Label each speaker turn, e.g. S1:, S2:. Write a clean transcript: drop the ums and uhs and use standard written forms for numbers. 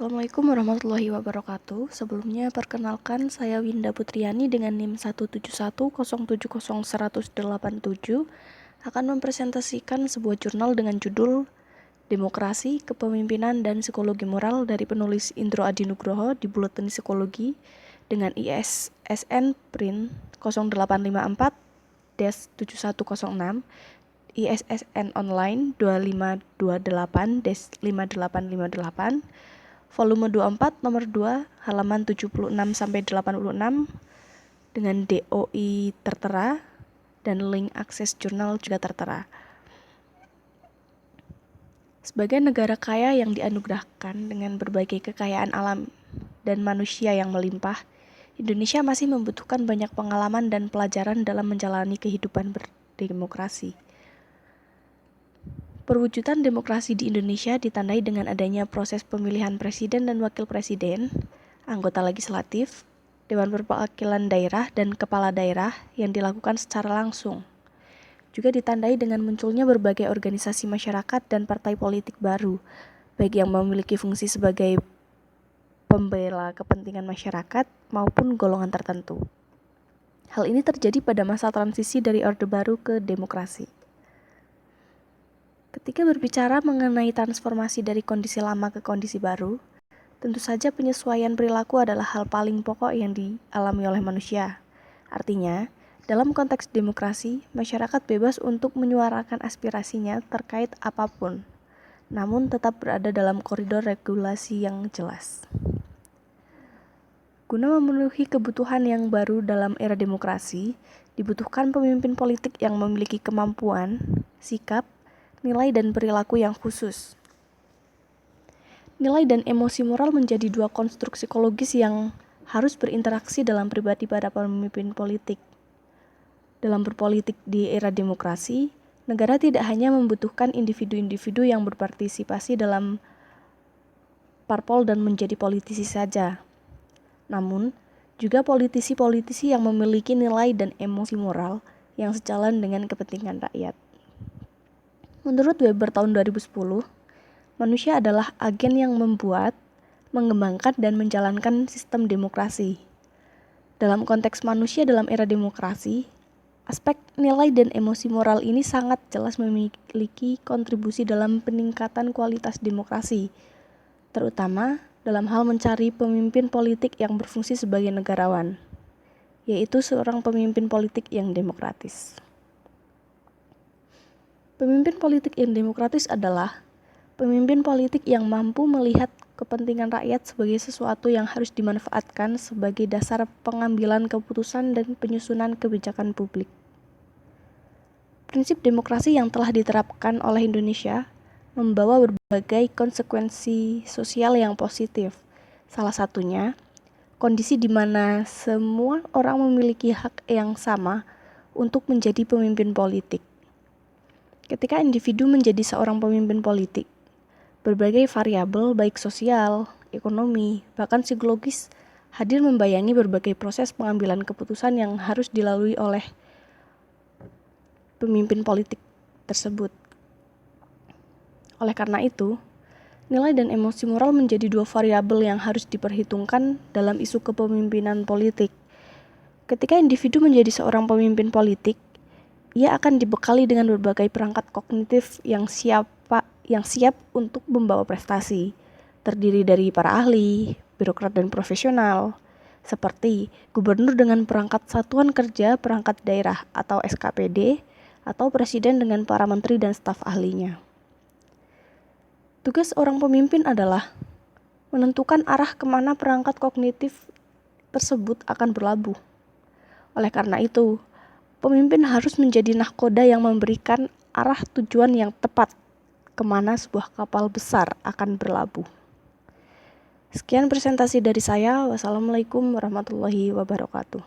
S1: Assalamualaikum warahmatullahi wabarakatuh. Sebelumnya perkenalkan saya Winda Putriani dengan NIM 171070187 akan mempresentasikan sebuah jurnal dengan judul Demokrasi, Kepemimpinan, dan Psikologi Moral dari penulis Indro Adi Nugroho di Buletin Psikologi dengan ISSN print 0854-7106, ISSN online 2528-5858, volume 24 nomor 2 halaman 76 sampai 86 dengan DOI tertera dan link akses jurnal juga tertera. Sebagai negara kaya yang dianugerahkan dengan berbagai kekayaan alam dan manusia yang melimpah, Indonesia masih membutuhkan banyak pengalaman dan pelajaran dalam menjalani kehidupan berdemokrasi. Perwujudan demokrasi di Indonesia ditandai dengan adanya proses pemilihan presiden dan wakil presiden, anggota legislatif, Dewan Perwakilan Daerah, dan kepala daerah yang dilakukan secara langsung. Juga ditandai dengan munculnya berbagai organisasi masyarakat dan partai politik baru, baik yang memiliki fungsi sebagai pembela kepentingan masyarakat maupun golongan tertentu. Hal ini terjadi pada masa transisi dari Orde Baru ke demokrasi. Ketika berbicara mengenai transformasi dari kondisi lama ke kondisi baru, tentu saja penyesuaian perilaku adalah hal paling pokok yang dialami oleh manusia. Artinya, dalam konteks demokrasi, masyarakat bebas untuk menyuarakan aspirasinya terkait apapun, namun tetap berada dalam koridor regulasi yang jelas. Guna memenuhi kebutuhan yang baru dalam era demokrasi, dibutuhkan pemimpin politik yang memiliki kemampuan, sikap, nilai dan perilaku yang khusus. Nilai dan emosi moral menjadi dua konstruk psikologis yang harus berinteraksi dalam pribadi para pemimpin politik. Dalam berpolitik di era demokrasi, negara tidak hanya membutuhkan individu-individu yang berpartisipasi dalam parpol dan menjadi politisi saja, namun juga politisi-politisi yang memiliki nilai dan emosi moral yang sejalan dengan kepentingan rakyat. Menurut Weber tahun 2010, manusia adalah agen yang membuat, mengembangkan, dan menjalankan sistem demokrasi. Dalam konteks manusia dalam era demokrasi, aspek nilai dan emosi moral ini sangat jelas memiliki kontribusi dalam peningkatan kualitas demokrasi, terutama dalam hal mencari pemimpin politik yang berfungsi sebagai negarawan, yaitu seorang pemimpin politik yang demokratis. Pemimpin politik yang demokratis adalah pemimpin politik yang mampu melihat kepentingan rakyat sebagai sesuatu yang harus dimanfaatkan sebagai dasar pengambilan keputusan dan penyusunan kebijakan publik. Prinsip demokrasi yang telah diterapkan oleh Indonesia membawa berbagai konsekuensi sosial yang positif. Salah satunya, kondisi di mana semua orang memiliki hak yang sama untuk menjadi pemimpin politik. Ketika individu menjadi seorang pemimpin politik, berbagai variabel baik sosial, ekonomi, bahkan psikologis hadir membayangi berbagai proses pengambilan keputusan yang harus dilalui oleh pemimpin politik tersebut. Oleh karena itu, nilai dan emosi moral menjadi dua variabel yang harus diperhitungkan dalam isu kepemimpinan politik. Ketika individu menjadi seorang pemimpin politik, ia akan dibekali dengan berbagai perangkat kognitif yang siap untuk membawa prestasi, terdiri dari para ahli, birokrat dan profesional, seperti gubernur dengan perangkat satuan kerja perangkat daerah atau SKPD, atau presiden dengan para menteri dan staf ahlinya. Tugas orang pemimpin adalah menentukan arah kemana perangkat kognitif tersebut akan berlabuh. Oleh karena itu, pemimpin harus menjadi nahkoda yang memberikan arah tujuan yang tepat kemana sebuah kapal besar akan berlabuh. Sekian presentasi dari saya. Wassalamualaikum warahmatullahi wabarakatuh.